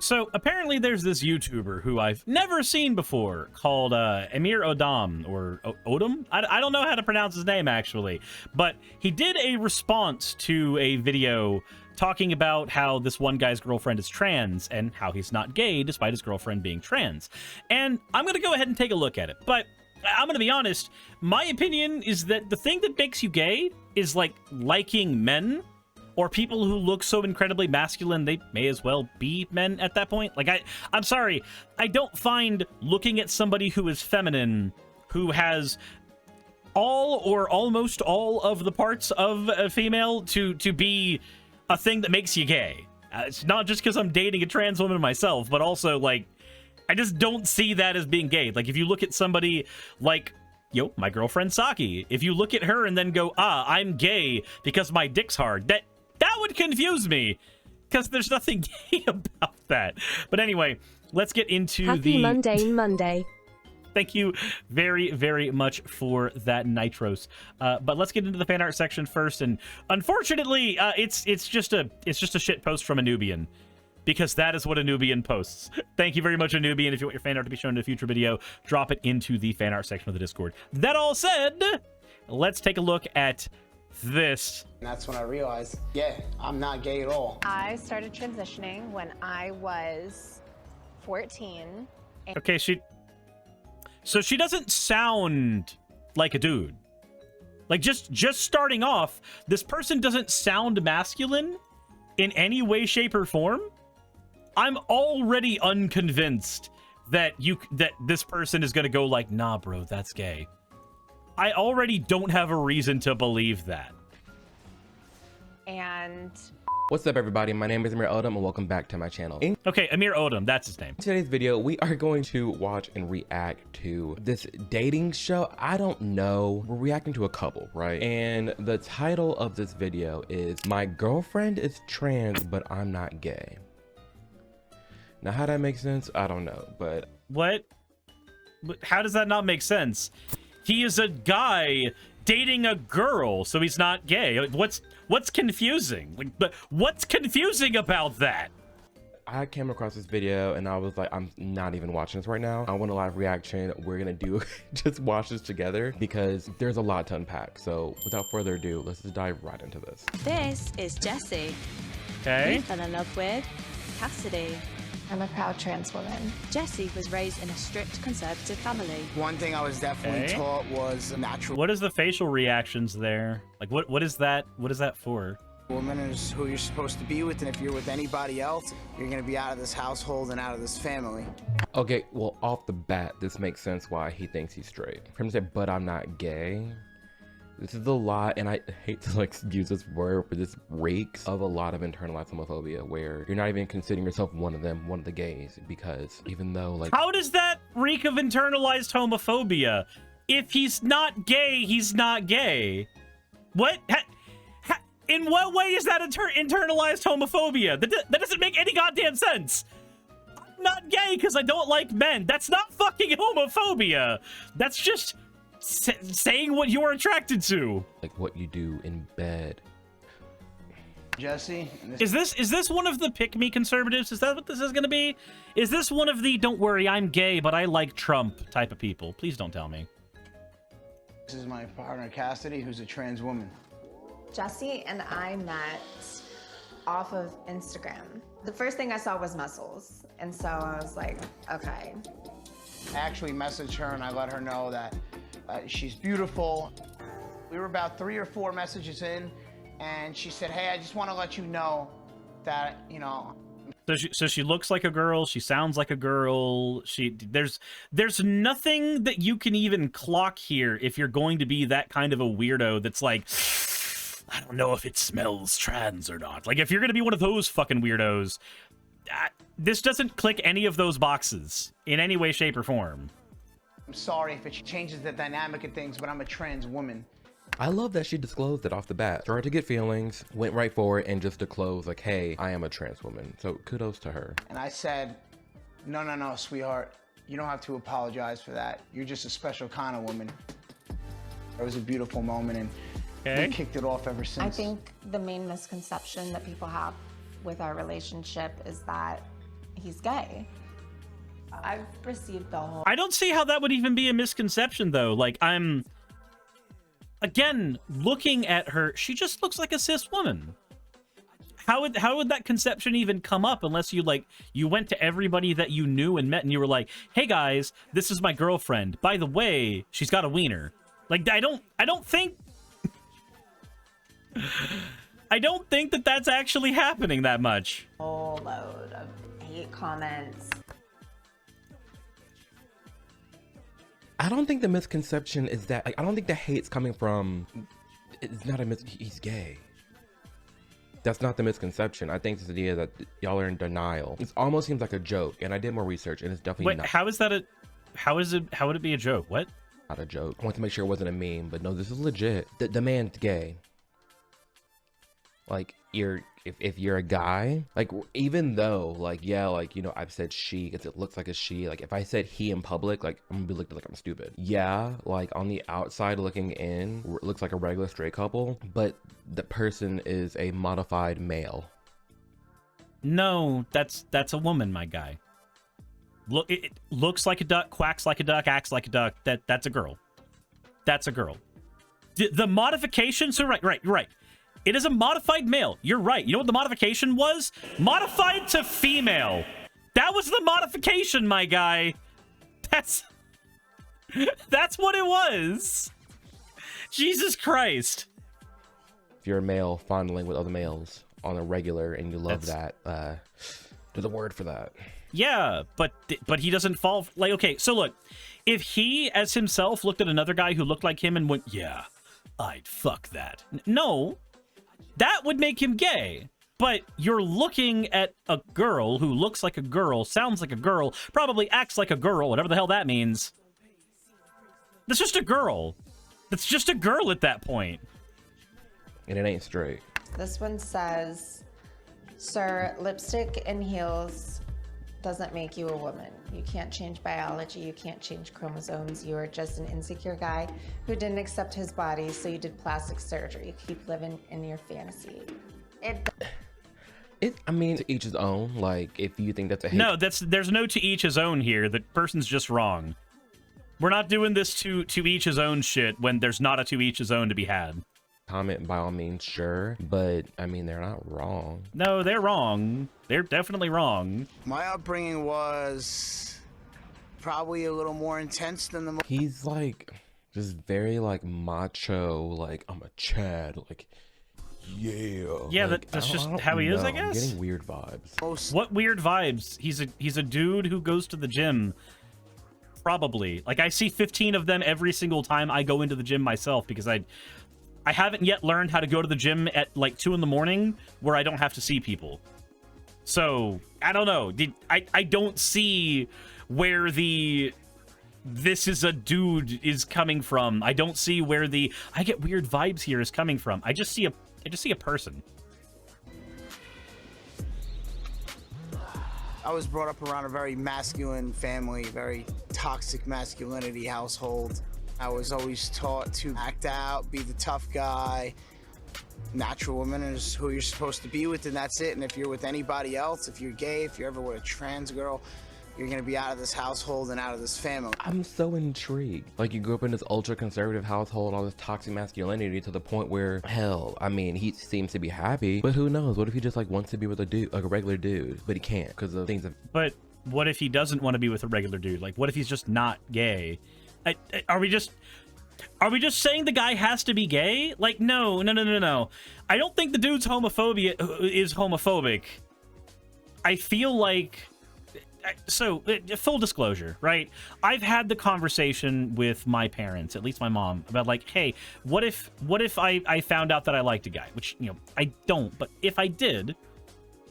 So apparently there's this YouTuber who I've never seen before called Amir Odom, or Odom? I don't know how to pronounce his name, actually. But he did a response to a video talking about how this one guy's girlfriend is trans and how he's not gay despite his girlfriend being trans. And I'm going to go ahead and take a look at it. But I'm going to be honest, my opinion is that the thing that makes you gay is like liking men, or people who look so incredibly masculine they may as well be men at that point. Like, I'm sorry, I don't find looking at somebody who is feminine, who has all or almost all of the parts of a female to be a thing that makes you gay. It's not just because I'm dating a trans woman myself, but also, like, I just don't see that as being gay. Like, if you look at somebody like, my girlfriend Saki, if you look at her and then go, I'm gay because my dick's hard, that would confuse me, because there's nothing gay about that. But anyway, let's get into Happy Mundane Monday. Thank you very, very much for that, Nitros. But let's get into the fan art section first. And unfortunately, it's just a shit post from a Nubian, because that is what a Nubian posts. Thank you very much, a Nubian. If you want your fan art to be shown in a future video, drop it into the fan art section of the Discord. That all said, let's take a look at this. And that's when I realized, yeah, I'm not gay at all. I started transitioning when I was 14. Okay, so she doesn't sound like a dude. Like, just starting off, this person doesn't sound masculine in any way, shape, or form. I'm already unconvinced that this person is gonna go like, nah, bro, that's gay. I already don't have a reason to believe that. And what's up, everybody? My name is Amir Odom, and welcome back to my channel. Okay, Amir Odom, that's his name. In today's video, we are going to watch and react to this dating show. I don't know. We're reacting to a couple, right? And the title of this video is My Girlfriend is Trans, but I'm Not Gay. Now, how that makes sense, I don't know, but... What? How does that not make sense? He is a guy dating a girl, so he's not gay. What's confusing? Like, but what's confusing about that? I came across this video and I was like, I'm not even watching this right now. I want a live reaction. We're gonna do just watch this together because there's a lot to unpack. So without further ado, let's just dive right into this. This is Jessie. Okay. He fell in love with Cassidy. I'm a proud trans woman. Jessie was raised in a strict conservative family. One thing I was definitely taught was natural. What is the facial reactions there? Like, what is that? What is that for? Woman is who you're supposed to be with, and if you're with anybody else, you're gonna be out of this household and out of this family. Okay, well, off the bat, this makes sense why he thinks he's straight. For him to say, but I'm not gay. This is a lot, and I hate to like use this word, but this reeks of a lot of internalized homophobia where you're not even considering yourself one of them, one of the gays, because even though like... How does that reek of internalized homophobia? If he's not gay, he's not gay. What? In what way is that internalized homophobia? That doesn't make any goddamn sense. I'm not gay because I don't like men. That's not fucking homophobia. That's just... saying what you're attracted to, like what you do in bed. Jesse, is this one of the pick me conservatives? Is that what this is going to be? Is this one of the don't worry, I'm gay but I like Trump type of people? Please don't tell me. This is my partner Cassidy, who's a trans woman. Jesse and I met off of Instagram. The first thing I saw was muscles, and so I was like, okay. I actually messaged her and I let her know that she's beautiful. We were about 3 or 4 messages in, and she said, hey, I just want to let you know that, you know. So she looks like a girl, she sounds like a girl, there's nothing that you can even clock here if you're going to be that kind of a weirdo that's like, I don't know if it smells trans or not. Like, if you're going to be one of those fucking weirdos, this doesn't click any of those boxes in any way, shape, or form. I'm sorry if it changes the dynamic of things, but I'm a trans woman. I love that she disclosed it off the bat. Started to get feelings, went right for it, and just disclosed like, hey, I am a trans woman. So kudos to her. And I said, no, sweetheart. You don't have to apologize for that. You're just a special kind of woman. It was a beautiful moment, and we kicked it off ever since. I think the main misconception that people have with our relationship is that he's gay. I've received the whole... I don't see how that would even be a misconception, though. Like, I'm... Again, looking at her, she just looks like a cis woman. How would that conception even come up unless you, like, you went to everybody that you knew and met and you were like, hey, guys, this is my girlfriend. By the way, she's got a wiener. Like, I don't think... I don't think that that's actually happening that much. Whole load of hate comments. I don't think the misconception is that, like, I don't think the hate's coming from, it's not he's gay. That's not the misconception. I think it's the idea that y'all are in denial. It almost seems like a joke, and I did more research, and it's definitely not. How is that a, how would it be a joke? What? Not a joke. I want to make sure it wasn't a meme, but no, this is legit. The man's gay. Like, if you're a guy, like, even though, like, yeah, like, you know, I've said she because it looks like a she. Like, if I said he in public, like, I'm gonna be looked like I'm stupid. Yeah, like, on the outside looking in, it looks like a regular straight couple, but the person is a modified male. No, that's a woman, my guy. Look, it looks like a duck, quacks like a duck, acts like a duck. That's a girl. That's a girl. The modification. So right. It is a modified male. You're right. You know what the modification was? Modified to female. That was the modification, my guy. That's what it was. Jesus Christ. If you're a male fondling with other males on a regular and you love that, there's a word for that. Yeah, but he doesn't fall. Like, okay, so look, if he as himself looked at another guy who looked like him and went, yeah, I'd fuck that. No. That would make him gay. But you're looking at a girl who looks like a girl, sounds like a girl, probably acts like a girl, whatever the hell that means. That's just a girl. That's just a girl at that point. And it ain't straight. This one says, sir, lipstick and heels doesn't make you a woman. You can't change biology. You can't change chromosomes. You are just an insecure guy who didn't accept his body, so you did plastic surgery. Keep living in your fantasy. I mean, to each his own. Like, if you think that's a hate. No, there's no to each his own here. The person's just wrong. We're not doing this to each his own shit when there's not a to each his own to be had. Comment by all means, sure, but I mean, they're not wrong. No, they're wrong. They're definitely wrong. My upbringing was probably a little more intense than the... He's like just very like macho, like I'm a Chad, like yeah. Like, that's just how he is, I guess. I'm getting weird vibes. What weird vibes? He's a dude who goes to the gym. Probably. Like, I see 15 of them every single time I go into the gym myself because I haven't yet learned how to go to the gym at like 2 in the morning where I don't have to see people. So, I don't know. I don't see where the this is a dude is coming from. I don't see where the I get weird vibes here is coming from. I just see a person. I was brought up around a very masculine family, very toxic masculinity household. I was always taught to act out, be the tough guy. Natural woman is who you're supposed to be with, and that's it. And if you're with anybody else, if you're gay, if you're ever with a trans girl, you're gonna be out of this household and out of this family. I'm so intrigued. Like, you grew up in this ultra conservative household, all this toxic masculinity to the point where, hell, I mean, he seems to be happy, but who knows? What if he just like wants to be with a dude, like a regular dude, but he can't because of things. But what if he doesn't want to be with a regular dude? Like, what if he's just not gay? Are we just saying the guy has to be gay? Like, no. I don't think the dude's homophobia is homophobic. I feel like, so full disclosure, right? I've had the conversation with my parents, at least my mom, about like, hey, what if I found out that I liked a guy, which, you know, I don't, but if I did,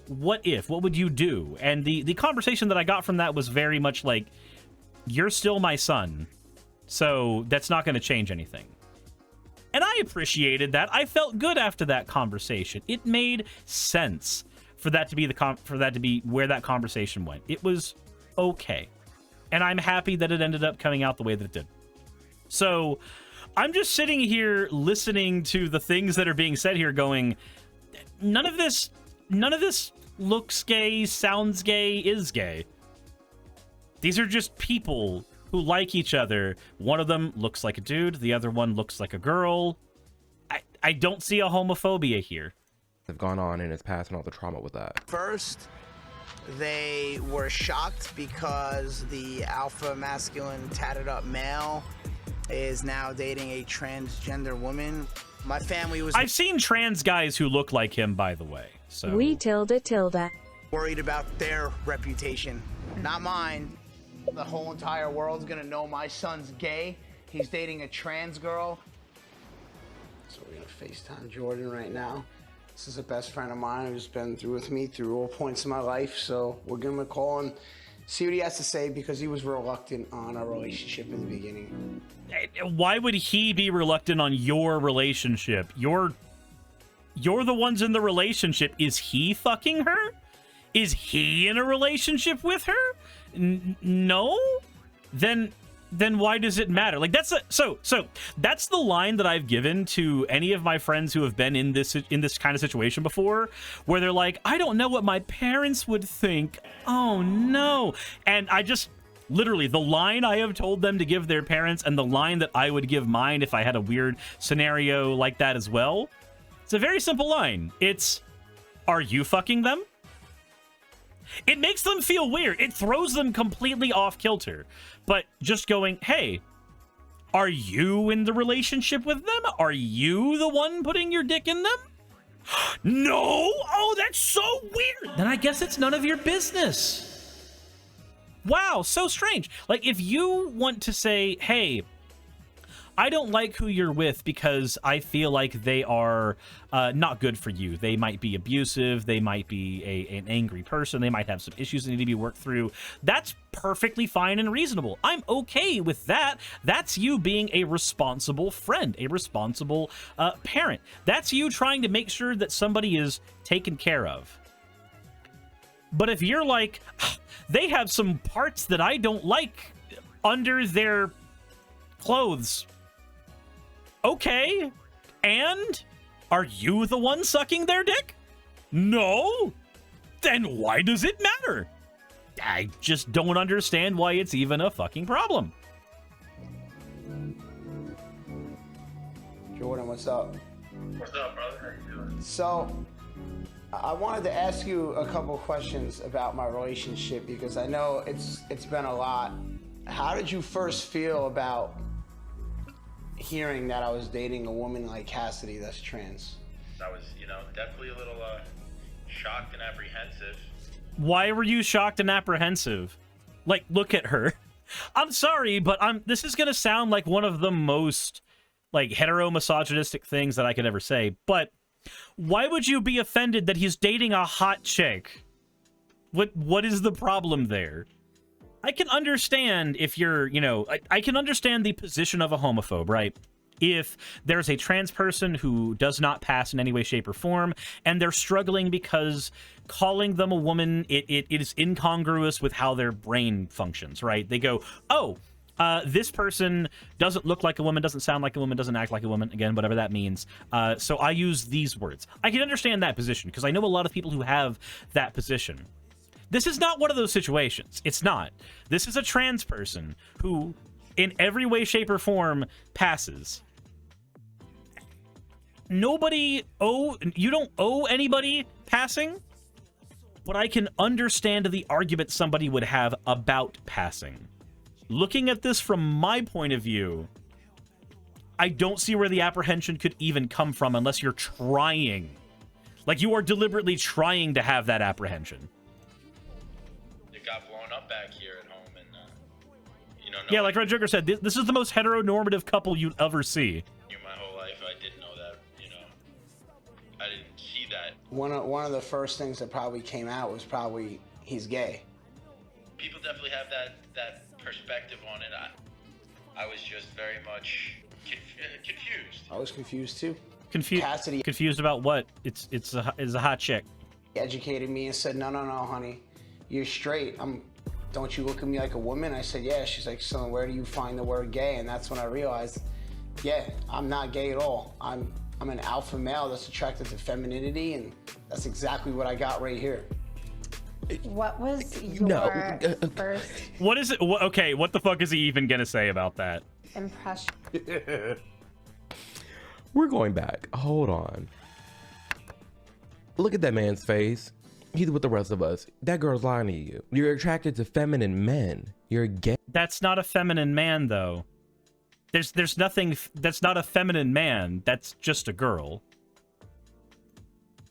what would you do? And the conversation that I got from that was very much like, you're still my son. So that's not going to change anything. And I appreciated that. I felt good after that conversation. It made sense for that to be where that conversation went. It was okay. And I'm happy that it ended up coming out the way that it did. So I'm just sitting here listening to the things that are being said here going, none of this looks gay, sounds gay, is gay. These are just people who like each other. One of them looks like a dude, the other one looks like a girl. I don't see a homophobia here. Have gone on in his past and all the trauma with that. First, they were shocked because the alpha masculine tatted up male is now dating a transgender woman. My family was... I've seen trans guys who look like him, by the way. So We tilde. worried about their reputation, not mine. The whole entire world's gonna know my son's gay. He's dating a trans girl. So we're gonna FaceTime Jordan right now. This is a best friend of mine who's been through with me through all points in my life. So we're gonna call and see what he has to say because he was reluctant on our relationship in the beginning. why would he be reluctant on your relationship? You're the ones in the relationship. Is he fucking her? Is he in a relationship with her? No? Then why does it matter? Like that's so that's the line that I've given to any of my friends who have been in this kind of situation before, where they're like, I don't know what my parents would think. Oh no. And I just literally, the line I have told them to give their parents and the line that I would give mine if I had a weird scenario like that as well, it's a very simple line. It's, are you fucking them? It makes them feel weird. It throws them completely off kilter. But just going, hey, are you in the relationship with them? Are you the one putting your dick in them? No? Oh, that's so weird. Then I guess it's none of your business. Wow, so strange. Like, if you want to say, hey, I don't like who you're with because I feel like they are not good for you. They might be abusive. They might be an angry person. They might have some issues that need to be worked through. That's perfectly fine and reasonable. I'm okay with that. That's you being a responsible friend, a responsible parent. That's you trying to make sure that somebody is taken care of. But if you're like, they have some parts that I don't like under their clothes. Okay, and are you the one sucking their dick? No? Then why does it matter? I just don't understand why it's even a fucking problem. Jordan, what's up? What's up, brother? How you doing? So, I wanted to ask you a couple questions about my relationship because I know it's been a lot. How did you first feel about hearing that I was dating a woman like Cassidy that's trans? I was, definitely a little shocked and apprehensive. Why were you shocked and apprehensive? Like, look at her. I'm sorry, but this is gonna sound like one of the most like hetero-misogynistic things that I could ever say, but why would you be offended that he's dating a hot chick? What is the problem there? I can understand if you're, I can understand the position of a homophobe, right? If there's a trans person who does not pass in any way, shape, or form, and they're struggling because calling them a woman, it is incongruous with how their brain functions, right? They go, oh, this person doesn't look like a woman, doesn't sound like a woman, doesn't act like a woman, again, whatever that means. So I use these words. I can understand that position because I know a lot of people who have that position. This is not one of those situations. It's not. This is a trans person who, in every way, shape, or form, passes. You don't owe anybody passing, but I can understand the argument somebody would have about passing. Looking at this from my point of view, I don't see where the apprehension could even come from unless you're trying. Like, you are deliberately trying to have that apprehension. Got blown up back here at home, and yeah, like Red Joker said, this is the most heteronormative couple you'd ever see. My whole life, I didn't know that. I didn't see that. One of the first things that probably came out was probably he's gay. People definitely have that perspective on it. I was just very much confused. I was confused too. Cassidy, confused about what? It's a hot chick. He educated me and said, no, honey. You're straight. Don't you look at me like a woman? I said, yeah. She's like, so where do you find the word gay? And that's when I realized, yeah, I'm not gay at all. I'm an alpha male that's attracted to femininity, and that's exactly what I got right here. What was your No. first What is it? Okay, what the fuck is he even gonna say about that? impression? We're going back. Hold on. Look at that man's face. He's with the rest of us. That girl's lying to you. You're attracted to feminine men. You're gay. That's not a feminine man, though. There's nothing. That's not a feminine man. That's just a girl.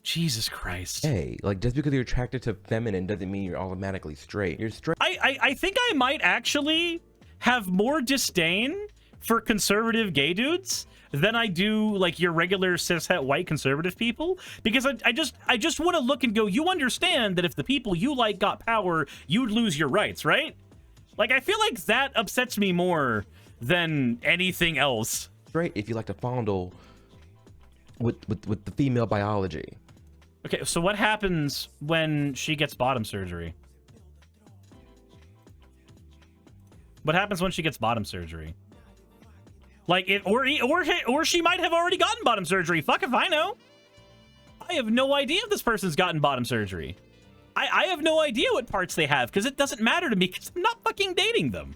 Jesus Christ. Hey, like, just because you're attracted to feminine doesn't mean you're automatically straight. You're straight. I think I might actually have more disdain for conservative gay dudes than I do like your regular cishet white conservative people, because I just want to look and go, you understand that if the people you like got power, you'd lose your rights, right? Like, I feel like that upsets me more than anything else. Straight if you like to fondle with the female biology. Okay, so what happens when she gets bottom surgery? What happens when she gets bottom surgery? Like, or she might have already gotten bottom surgery. Fuck if I know. I have no idea if this person's gotten bottom surgery. I have no idea what parts they have, because it doesn't matter to me, because I'm not fucking dating them.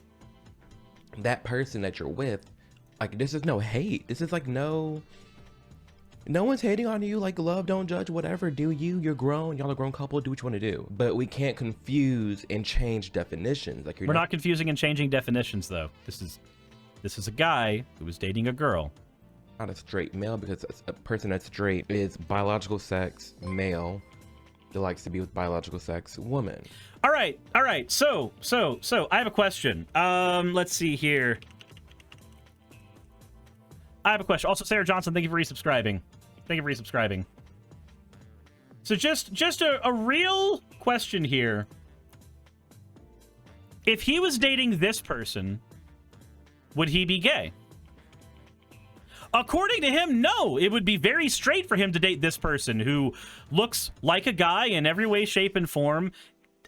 That person that you're with, like, this is no hate. This is like no one's hating on you. Like, love, don't judge, whatever. Do you? You're grown. Y'all a grown couple. Do what you want to do. But we can't confuse and change definitions. Like, We're not confusing and changing definitions, though. This is a guy who was dating a girl. Not a straight male, because a person that's straight is biological sex male that likes to be with biological sex woman. All right. So I have a question. Let's see here. I have a question. Also, Sarah Johnson, thank you for resubscribing. So just a real question here. If he was dating this person, would he be gay? According to him, no. It would be very straight for him to date this person who looks like a guy in every way, shape, and form.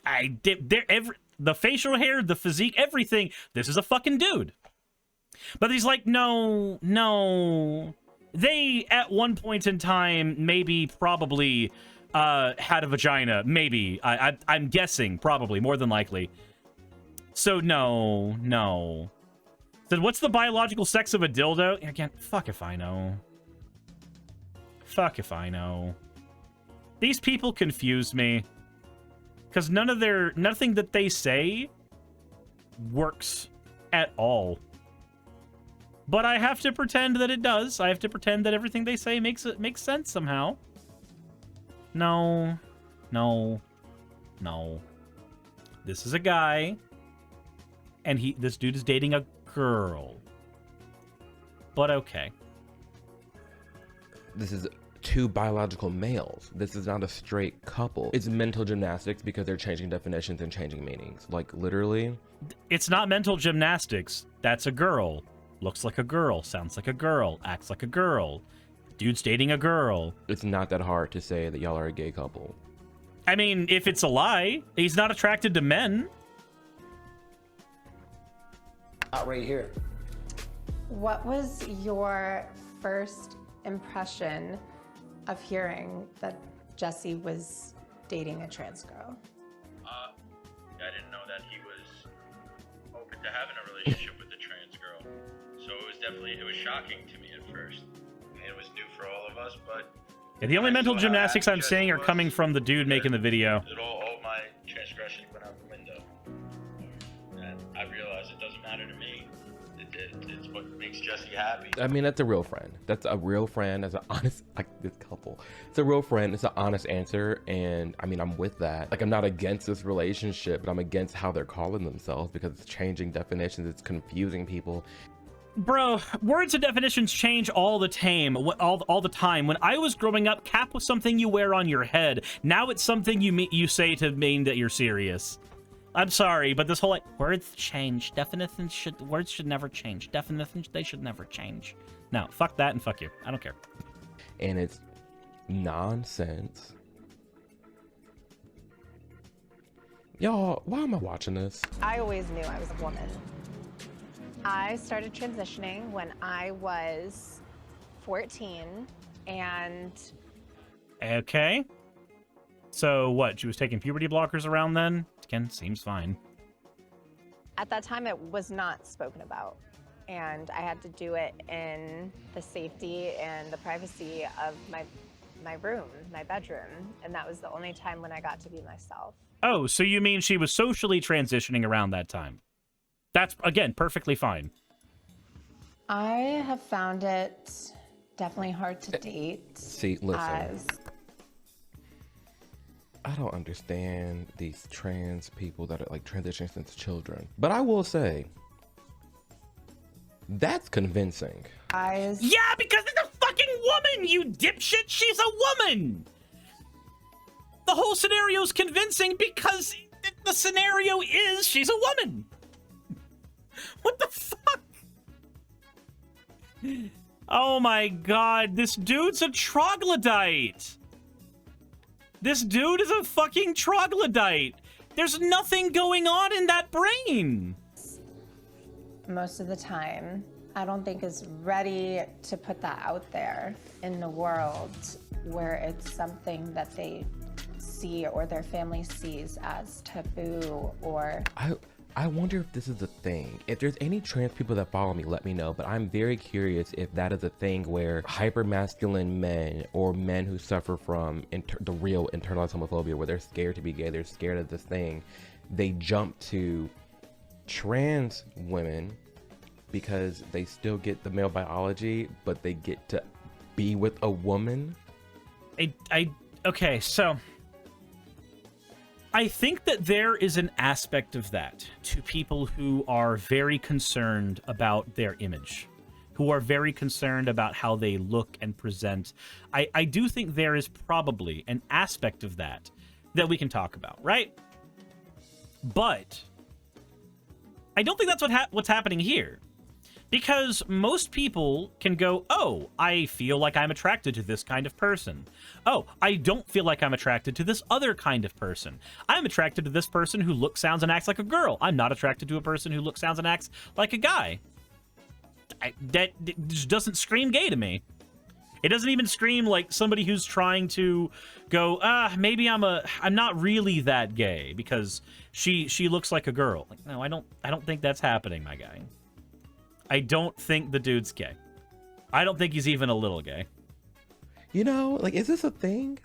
The facial hair, the physique, everything. This is a fucking dude. But he's like, no. They, at one point in time, maybe, probably, had a vagina. Maybe. I'm guessing. Probably. More than likely. So, no. Then what's the biological sex of a dildo? Again, fuck if I know. These people confuse me. Because nothing that they say works at all. But I have to pretend that it does. I have to pretend that everything they say makes sense somehow. No. This is a guy. And this dude is dating a girl. But okay. This is two biological males. This is not a straight couple. It's mental gymnastics because they're changing definitions and changing meanings. Like, literally. It's not mental gymnastics. That's a girl. Looks like a girl. Sounds like a girl. Acts like a girl. Dude's dating a girl. It's not that hard to say that y'all are a gay couple. I mean, if it's a lie, he's not attracted to men. Not right here. What was your first impression of hearing that Jesse was dating a trans girl? I didn't know that he was open to having a relationship with a trans girl. So it was shocking to me at first. And it was new for all of us, but... Yeah, the only mental gymnastics I'm seeing are coming from the dude making the video. All my transgressions went out the window. And I realized it doesn't matter to me. It's what makes Jesse happy. I mean, that's a real friend. That's a real friend. That's an honest, like, this couple. It's a real friend. It's an honest answer. And I mean, I'm with that. Like, I'm not against this relationship, but I'm against how they're calling themselves because it's changing definitions. It's confusing people. Bro, words and definitions change all the time. All the time. When I was growing up, cap was something you wear on your head. Now it's something you say to mean that you're serious. I'm sorry, but this whole, like, words change. Words should never change. Definitions, they should never change. No, fuck that and fuck you. I don't care. And it's nonsense. Y'all, why am I watching this? I always knew I was a woman. I started transitioning when I was 14, and... Okay. So what? She was taking puberty blockers around then? Again, seems fine. At that time, it was not spoken about. And I had to do it in the safety and the privacy of my room, my bedroom. And that was the only time when I got to be myself. Oh, so you mean she was socially transitioning around that time? That's, again, perfectly fine. I have found it definitely hard to date. See, listen. As I don't understand these trans people that are like transitioning since children. But I will say, that's convincing. eyes. Yeah, because it's a fucking woman, you dipshit! She's a woman! The whole scenario's convincing because the scenario is she's a woman! What the fuck? Oh my god, this dude's a troglodyte! This dude is a fucking troglodyte! There's nothing going on in that brain! Most of the time, I don't think is ready to put that out there in the world where it's something that they see or their family sees as taboo or... I wonder if this is a thing. If there's any trans people that follow me, let me know. But I'm very curious if that is a thing where hyper-masculine men or men who suffer from the real internalized homophobia, where they're scared to be gay, they're scared of this thing, they jump to trans women because they still get the male biology, but they get to be with a woman. Okay, so... I think that there is an aspect of that to people who are very concerned about their image, who are very concerned about how they look and present. I do think there is probably an aspect of that that we can talk about, right? But I don't think that's what's happening here. Because most people can go, oh, I feel like I'm attracted to this kind of person. Oh, I don't feel like I'm attracted to this other kind of person. I'm attracted to this person who looks, sounds, and acts like a girl. I'm not attracted to a person who looks, sounds, and acts like a guy. That just doesn't scream gay to me. It doesn't even scream like somebody who's trying to go, maybe I'm not really that gay because she looks like a girl. Like, no, I don't think that's happening, my guy. I don't think the dude's gay. I don't think he's even a little gay. You know, like, is this a thing?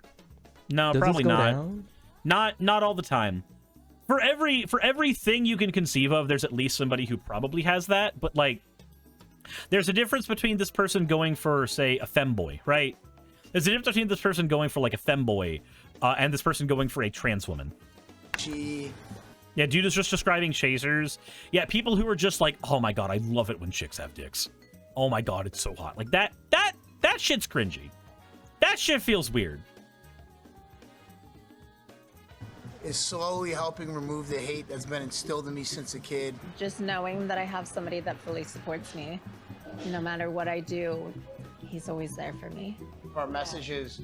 No, Does probably this go not. down? Not all the time. For everything you can conceive of, there's at least somebody who probably has that. But like, there's a difference between this person going for, say, a femboy, right? There's a difference between this person going for like a femboy and this person going for a trans woman. Yeah, dude is just describing chasers. Yeah, people who are just like, oh my god, I love it when chicks have dicks. Oh my god, it's so hot. Like that shit's cringy. That shit feels weird. Is slowly helping remove the hate that's been instilled in me since a kid. Just knowing that I have somebody that fully supports me. No matter what I do, he's always there for me. Our message is,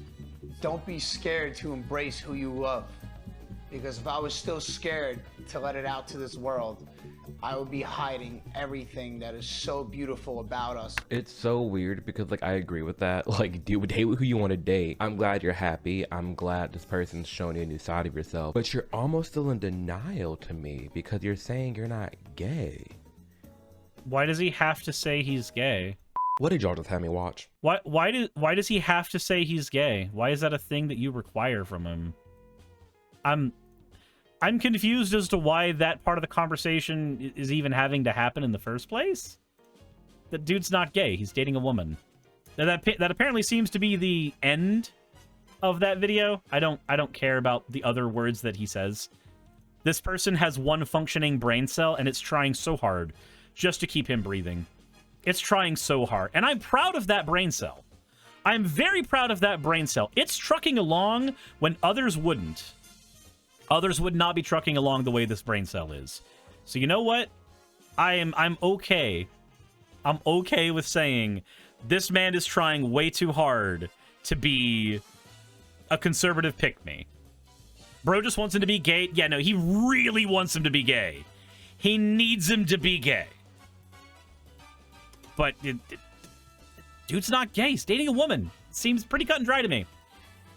don't be scared to embrace who you love. Because if I was still scared to let it out to this world, I would be hiding everything that is so beautiful about us. It's so weird because, like, I agree with that. Like, date who you want to date. I'm glad you're happy. I'm glad this person's showing you a new side of yourself. But you're almost still in denial to me because you're saying you're not gay. Why does he have to say he's gay? What did y'all just have me watch? Why does he have to say he's gay? Why is that a thing that you require from him? I'm confused as to why that part of the conversation is even having to happen in the first place. The dude's not gay. He's dating a woman. Now that apparently seems to be the end of that video. I don't care about the other words that he says. This person has one functioning brain cell, and it's trying so hard just to keep him breathing. It's trying so hard. And I'm proud of that brain cell. I'm very proud of that brain cell. It's trucking along when others wouldn't. Others would not be trucking along the way this brain cell is. So you know what? I'm okay. I'm okay with saying this man is trying way too hard to be a conservative pick-me. Bro just wants him to be gay. Yeah, no, he really wants him to be gay. He needs him to be gay. But dude's not gay. He's dating a woman. Seems pretty cut and dry to me.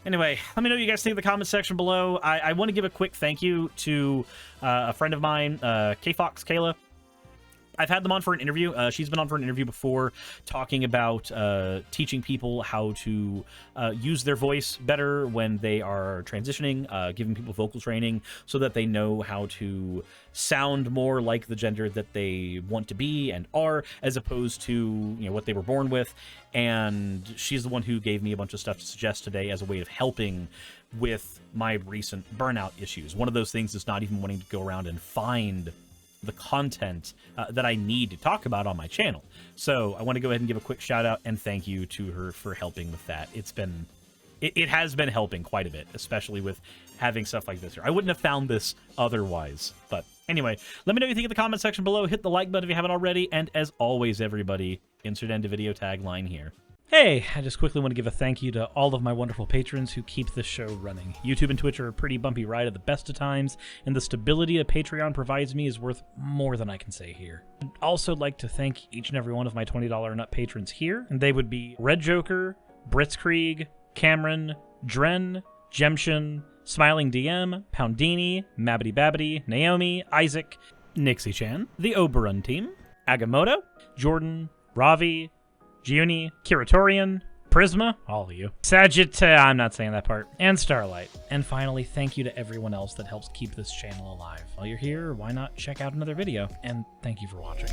Anyway, let me know what you guys think in the comment section below. I want to give a quick thank you to a friend of mine, K-Fox, Kayla. I've had them on for an interview. She's been on for an interview before, talking about teaching people how to use their voice better when they are transitioning, giving people vocal training so that they know how to sound more like the gender that they want to be and are, as opposed to, you know, what they were born with. And she's the one who gave me a bunch of stuff to suggest today as a way of helping with my recent burnout issues. One of those things is not even wanting to go around and find the content that I need to talk about on my channel. So I want to go ahead and give a quick shout out and thank you to her for helping with that. It has been helping quite a bit, especially with having stuff like this here. I wouldn't have found this otherwise. But anyway, let me know what you think in the comment section below. Hit the like button if you haven't already. And as always, everybody, insert end of video tagline here. Hey, I just quickly want to give a thank you to all of my wonderful patrons who keep this show running. YouTube and Twitch are a pretty bumpy ride at the best of times, and the stability a Patreon provides me is worth more than I can say here. I'd also like to thank each and every one of my $20 and up patrons here, and they would be Red Joker, Britzkrieg, Cameron, Dren, Jemshin, Smiling DM, Poundini, Mabbity Babbity, Naomi, Isaac, Nixie Chan, the Oberon team, Agamotto, Jordan, Ravi, Giuni, Kiratorian, Prisma, all of you, I'm not saying that part, and Starlight. And finally, thank you to everyone else that helps keep this channel alive. While you're here, why not check out another video? And thank you for watching.